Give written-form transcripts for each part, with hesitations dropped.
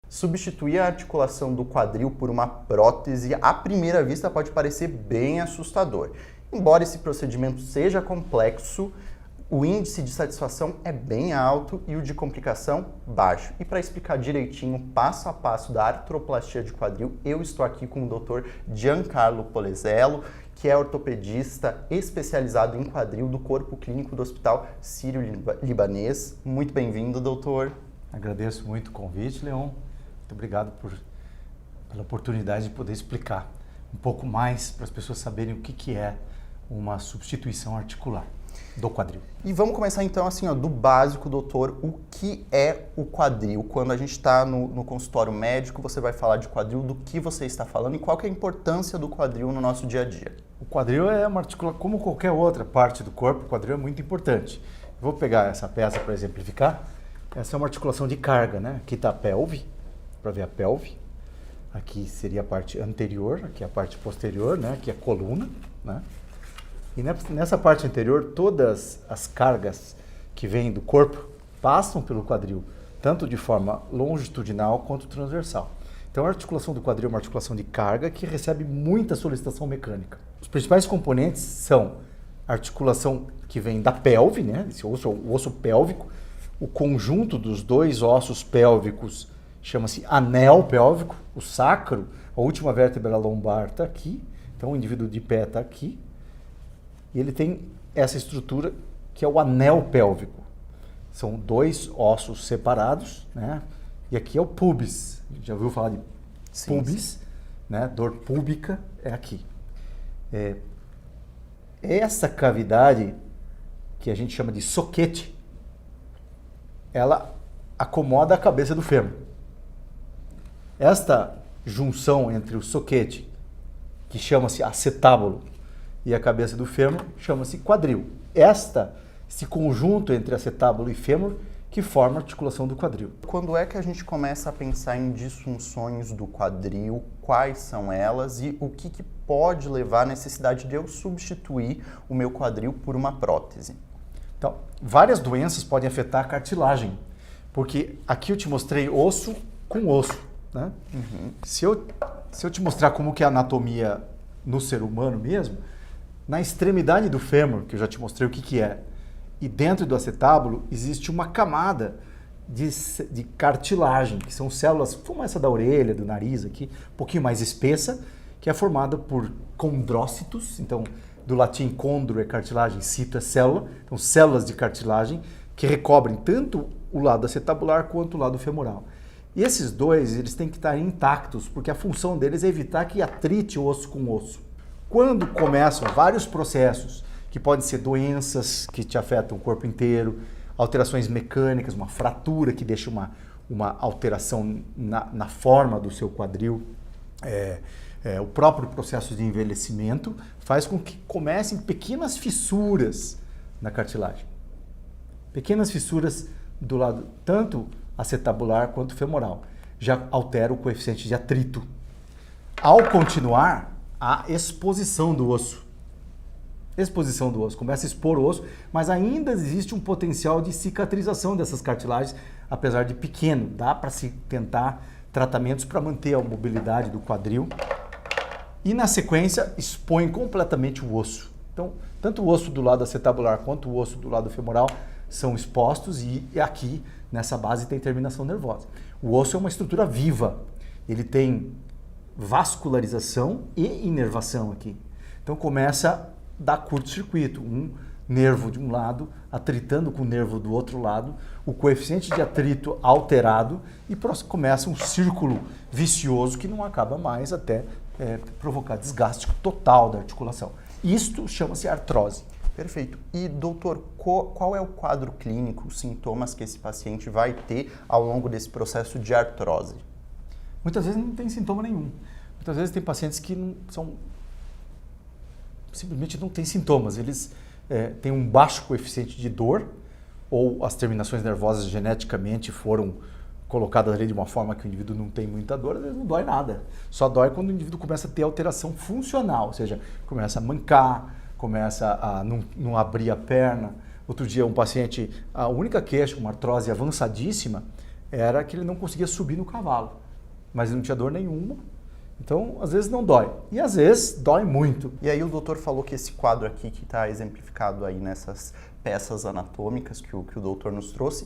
Substituir a articulação do quadril por uma prótese, à primeira vista, pode parecer bem assustador. Embora esse procedimento seja complexo, o índice de satisfação é bem alto e o de complicação baixo. E para explicar direitinho, passo a passo da artroplastia de quadril, eu estou aqui com o Dr. Giancarlo Polezello, que é ortopedista especializado em quadril do Corpo Clínico do Hospital Sírio-Libanês. Muito bem-vindo, doutor. Agradeço muito o convite, Leon. Muito obrigado pela oportunidade de poder explicar um pouco mais para as pessoas saberem o que é uma substituição articular do quadril. E vamos começar então assim, do básico, doutor. O que é o quadril? Quando a gente está no consultório médico, você vai falar de quadril, do que você está falando e qual que é a importância do quadril no nosso dia a dia? O quadril é uma articulação, como qualquer outra parte do corpo, o quadril é muito importante. Vou pegar essa peça para exemplificar. Essa é uma articulação de carga, né? Aqui está a pelve, para ver a pelve. Aqui seria a parte anterior, aqui a parte posterior, né? Aqui a coluna, né? E nessa parte anterior, todas as cargas que vêm do corpo passam pelo quadril, tanto de forma longitudinal quanto transversal. Então, a articulação do quadril é uma articulação de carga que recebe muita solicitação mecânica. Os principais componentes são a articulação que vem da pelve, né? Esse osso é o osso pélvico. O conjunto dos dois ossos pélvicos chama-se anel pélvico. O sacro, a última vértebra lombar está aqui. Então, o indivíduo de pé está aqui. E ele tem essa estrutura que é o anel pélvico. São dois ossos separados, né? E aqui é o pubis. Já ouviu falar de pubis? Sim. Né? Dor púbica é aqui. Essa cavidade, que a gente chama de soquete, ela acomoda a cabeça do fêmur. Esta junção entre o soquete, que chama-se acetábulo, e a cabeça do fêmur chama-se quadril. Esse conjunto entre acetábulo e fêmur que forma a articulação do quadril. Quando é que a gente começa a pensar em disfunções do quadril? Quais são elas e o que pode levar à necessidade de eu substituir o meu quadril por uma prótese? Então, várias doenças podem afetar a cartilagem, porque aqui eu te mostrei osso com osso, né? Uhum. Se eu te mostrar como que é a anatomia no ser humano mesmo, na extremidade do fêmur, que eu já te mostrei o que é, e dentro do acetábulo existe uma camada de cartilagem, que são células, como essa da orelha, do nariz aqui, um pouquinho mais espessa, que é formada por condrócitos. Então, do latim condro é cartilagem, cito é célula. Então, células de cartilagem que recobrem tanto o lado acetabular quanto o lado femoral. E esses dois, eles têm que estar intactos, porque a função deles é evitar que atrite osso com osso. Quando começam vários processos, que podem ser doenças que te afetam o corpo inteiro, alterações mecânicas, uma fratura que deixa uma alteração na forma do seu quadril, o próprio processo de envelhecimento faz com que comecem pequenas fissuras na cartilagem. Pequenas fissuras do lado tanto acetabular quanto femoral. Já altera o coeficiente de atrito. Ao continuar, a exposição do osso. Exposição do osso. Começa a expor o osso, mas ainda existe um potencial de cicatrização dessas cartilagens, apesar de pequeno. Dá para se tentar tratamentos para manter a mobilidade do quadril. E na sequência, expõe completamente o osso. Então, tanto o osso do lado acetabular quanto o osso do lado femoral são expostos e aqui, nessa base, tem terminação nervosa. O osso é uma estrutura viva. Ele tem vascularização e inervação aqui. Então começa a dar curto-circuito, um nervo de um lado atritando com o nervo do outro lado, o coeficiente de atrito alterado e começa um círculo vicioso que não acaba mais até provocar desgaste total da articulação. Isto chama-se artrose. Perfeito. E, doutor, qual é o quadro clínico, os sintomas que esse paciente vai ter ao longo desse processo de artrose? Muitas vezes não tem sintoma nenhum. Muitas vezes tem pacientes que simplesmente não têm sintomas. Eles têm um baixo coeficiente de dor ou as terminações nervosas geneticamente foram colocadas ali de uma forma que o indivíduo não tem muita dor, às vezes não dói nada. Só dói quando o indivíduo começa a ter alteração funcional, ou seja, começa a mancar, começa a não abrir a perna. Outro dia um paciente, a única queixa, uma artrose avançadíssima, era que ele não conseguia subir no cavalo, mas ele não tinha dor nenhuma. Então, às vezes não dói. E às vezes dói muito. E aí o doutor falou que esse quadro aqui, que está exemplificado aí nessas peças anatômicas que o doutor nos trouxe,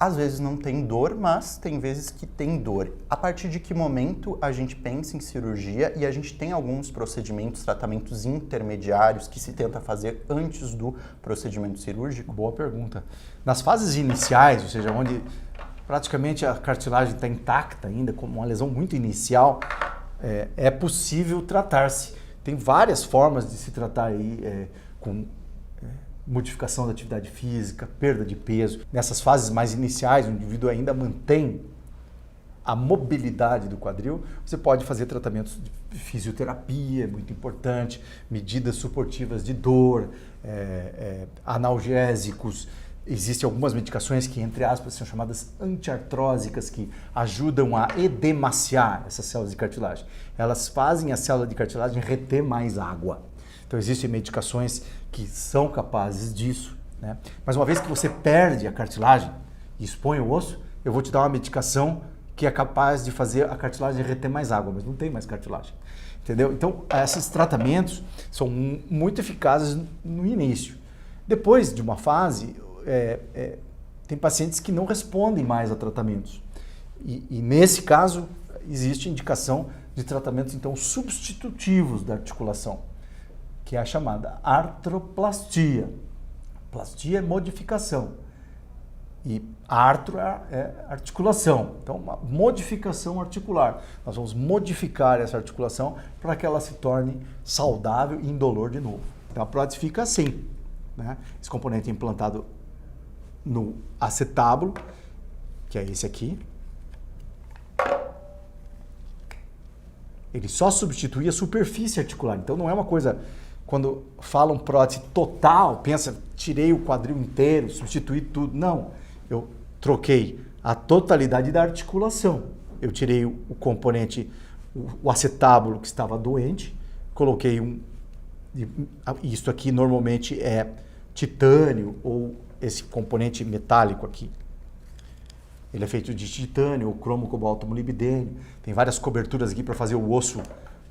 às vezes não tem dor, mas tem vezes que tem dor. A partir de que momento a gente pensa em cirurgia e a gente tem alguns procedimentos, tratamentos intermediários que se tenta fazer antes do procedimento cirúrgico? Boa pergunta. Nas fases iniciais, ou seja, onde praticamente a cartilagem está intacta ainda, como uma lesão muito inicial, é possível tratar-se. Tem várias formas de se tratar aí, com modificação da atividade física, perda de peso. Nessas fases mais iniciais, o indivíduo ainda mantém a mobilidade do quadril, você pode fazer tratamentos de fisioterapia, muito importante, medidas suportivas de dor, analgésicos. Existem algumas medicações que, entre aspas, são chamadas antiartrósicas, que ajudam a edemaciar essas células de cartilagem. Elas fazem a célula de cartilagem reter mais água. Então, existem medicações que são capazes disso, né? Mas uma vez que você perde a cartilagem e expõe o osso, eu vou te dar uma medicação que é capaz de fazer a cartilagem reter mais água, mas não tem mais cartilagem, entendeu? Então, esses tratamentos são muito eficazes no início. Depois de uma fase, tem pacientes que não respondem mais a tratamentos. E nesse caso, existe indicação de tratamentos, então, substitutivos da articulação, que é a chamada artroplastia. Plastia é modificação. E artro é articulação. Então, uma modificação articular. Nós vamos modificar essa articulação para que ela se torne saudável e indolor de novo. Então, a prótese fica assim, né? Esse componente é implantado no acetábulo, que é esse aqui. Ele só substitui a superfície articular. Então, não é uma coisa... Quando falam prótese total, pensa, tirei o quadril inteiro, substituí tudo. Não, eu troquei a totalidade da articulação. Eu tirei o componente, o acetábulo que estava doente, coloquei isso aqui normalmente é titânio ou esse componente metálico aqui. Ele é feito de titânio, ou cromo, cobalto, molibdênio. Tem várias coberturas aqui para fazer o osso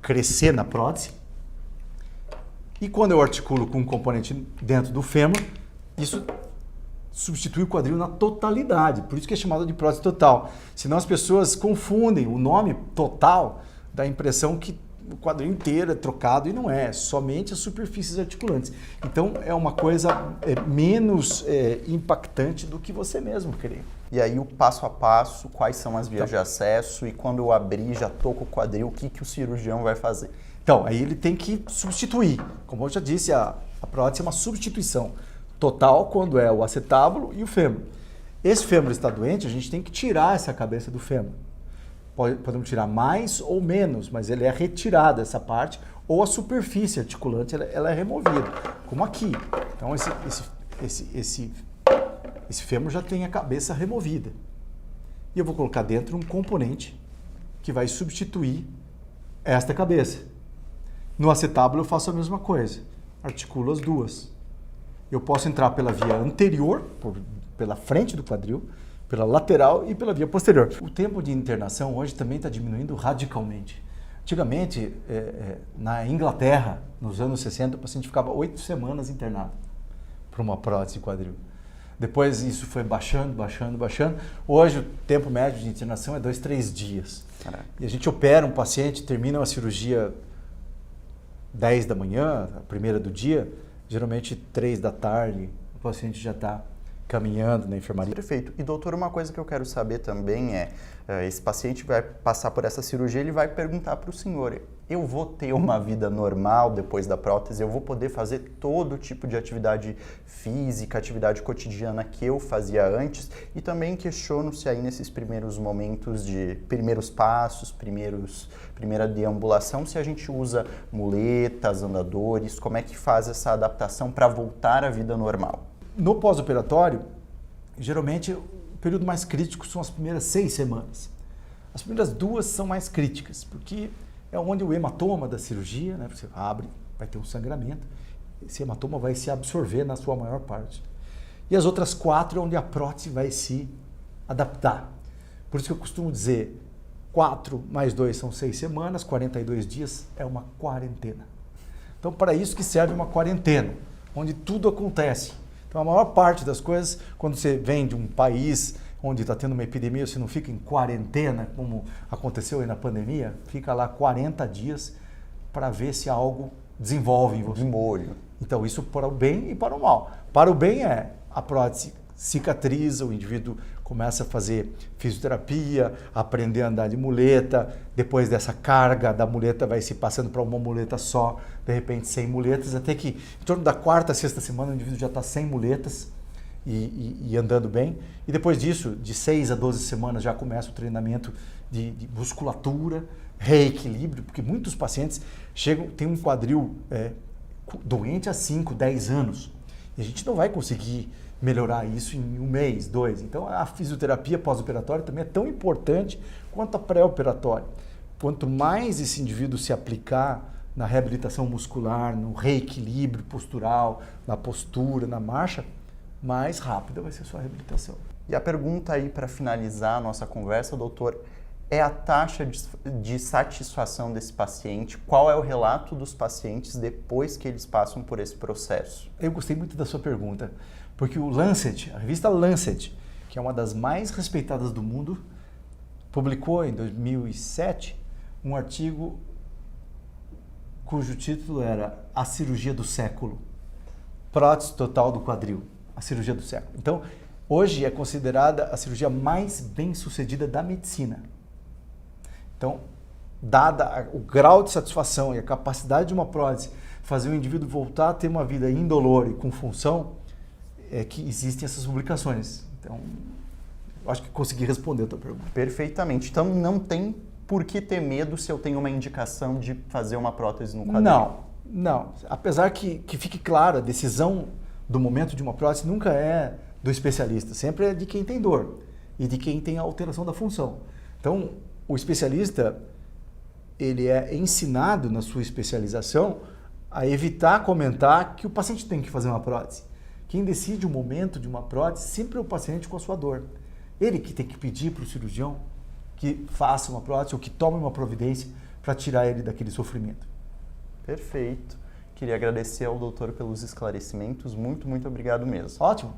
crescer na prótese. E quando eu articulo com um componente dentro do fêmur, isso substitui o quadril na totalidade. Por isso que é chamado de prótese total. Senão as pessoas confundem o nome total, dá a impressão que o quadril inteiro é trocado e não é. Somente as superfícies articulantes. Então é uma coisa menos impactante do que você mesmo querer. E aí o passo a passo, quais são as vias de acesso e quando eu abrir, já tô com o quadril, o que o cirurgião vai fazer? Então, aí ele tem que substituir. Como eu já disse, a prótese é uma substituição total quando é o acetábulo e o fêmur. Esse fêmur está doente, a gente tem que tirar essa cabeça do fêmur. Podemos tirar mais ou menos, mas ele é retirada essa parte, ou a superfície articulante ela é removida, como aqui. Então, esse fêmur já tem a cabeça removida. E eu vou colocar dentro um componente que vai substituir esta cabeça. No acetábulo eu faço a mesma coisa, articulo as duas. Eu posso entrar pela via anterior, pela frente do quadril, pela lateral e pela via posterior. O tempo de internação hoje também está diminuindo radicalmente. Antigamente, na Inglaterra, nos anos 60, o paciente ficava 8 semanas internado para uma prótese de quadril. Depois isso foi baixando. Hoje o tempo médio de internação é 2, 3 dias. Caraca. E a gente opera um paciente, termina uma cirurgia 10 da manhã, a primeira do dia, geralmente 3 da tarde, o paciente já está caminhando na enfermaria. Perfeito. E doutor, uma coisa que eu quero saber também esse paciente vai passar por essa cirurgia, ele vai perguntar para o senhor, eu vou ter uma vida normal depois da prótese, eu vou poder fazer todo tipo de atividade física, atividade cotidiana que eu fazia antes, e também questiono se aí nesses primeiros momentos de primeiros passos, primeira deambulação, se a gente usa muletas, andadores, como é que faz essa adaptação para voltar à vida normal? No pós-operatório, geralmente o período mais crítico são as primeiras 6 semanas. As primeiras 2 são mais críticas, porque é onde o hematoma da cirurgia, né, você abre, vai ter um sangramento, esse hematoma vai se absorver na sua maior parte. E as outras 4 é onde a prótese vai se adaptar. Por isso que eu costumo dizer, 4 mais 2 são 6 semanas, 42 dias é uma quarentena. Então, para isso que serve uma quarentena, onde tudo acontece. Então, a maior parte das coisas, quando você vem de um país onde está tendo uma epidemia, você não fica em quarentena, como aconteceu aí na pandemia, fica lá 40 dias para ver se algo desenvolve em você. De molho. Então, isso para o bem e para o mal. Para o bem é a prótese cicatriza, o indivíduo começa a fazer fisioterapia, aprender a andar de muleta, depois dessa carga da muleta vai se passando para uma muleta só, de repente sem muletas, até que em torno da 4ª, 6ª semana o indivíduo já está sem muletas e andando bem. E depois disso, de 6 a 12 semanas já começa o treinamento de musculatura, reequilíbrio, porque muitos pacientes têm um quadril doente há 5, 10 anos. E a gente não vai conseguir melhorar isso em 1 mês, 2. Então a fisioterapia pós-operatória também é tão importante quanto a pré-operatória. Quanto mais esse indivíduo se aplicar na reabilitação muscular, no reequilíbrio postural, na postura, na marcha, mais rápida vai ser a sua reabilitação. E a pergunta aí para finalizar a nossa conversa, doutor, é a taxa de satisfação desse paciente? Qual é o relato dos pacientes depois que eles passam por esse processo? Eu gostei muito da sua pergunta, porque o Lancet, a revista Lancet, que é uma das mais respeitadas do mundo, publicou em 2007 um artigo cujo título era A Cirurgia do Século, prótese total do quadril, a cirurgia do século. Então, hoje é considerada a cirurgia mais bem-sucedida da medicina. Então, dada o grau de satisfação e a capacidade de uma prótese fazer o indivíduo voltar a ter uma vida indolor e com função, é que existem essas publicações. Então, eu acho que consegui responder a tua pergunta. Perfeitamente. Então, não tem por que ter medo se eu tenho uma indicação de fazer uma prótese no quadril? Não. Apesar que fique claro, a decisão do momento de uma prótese nunca é do especialista, sempre é de quem tem dor e de quem tem a alteração da função. Então, o especialista, ele é ensinado na sua especialização a evitar comentar que o paciente tem que fazer uma prótese. Quem decide o momento de uma prótese sempre é o paciente com a sua dor. Ele que tem que pedir para o cirurgião que faça uma prótese ou que tome uma providência para tirar ele daquele sofrimento. Perfeito. Queria agradecer ao doutor pelos esclarecimentos. Muito obrigado mesmo. Ótimo.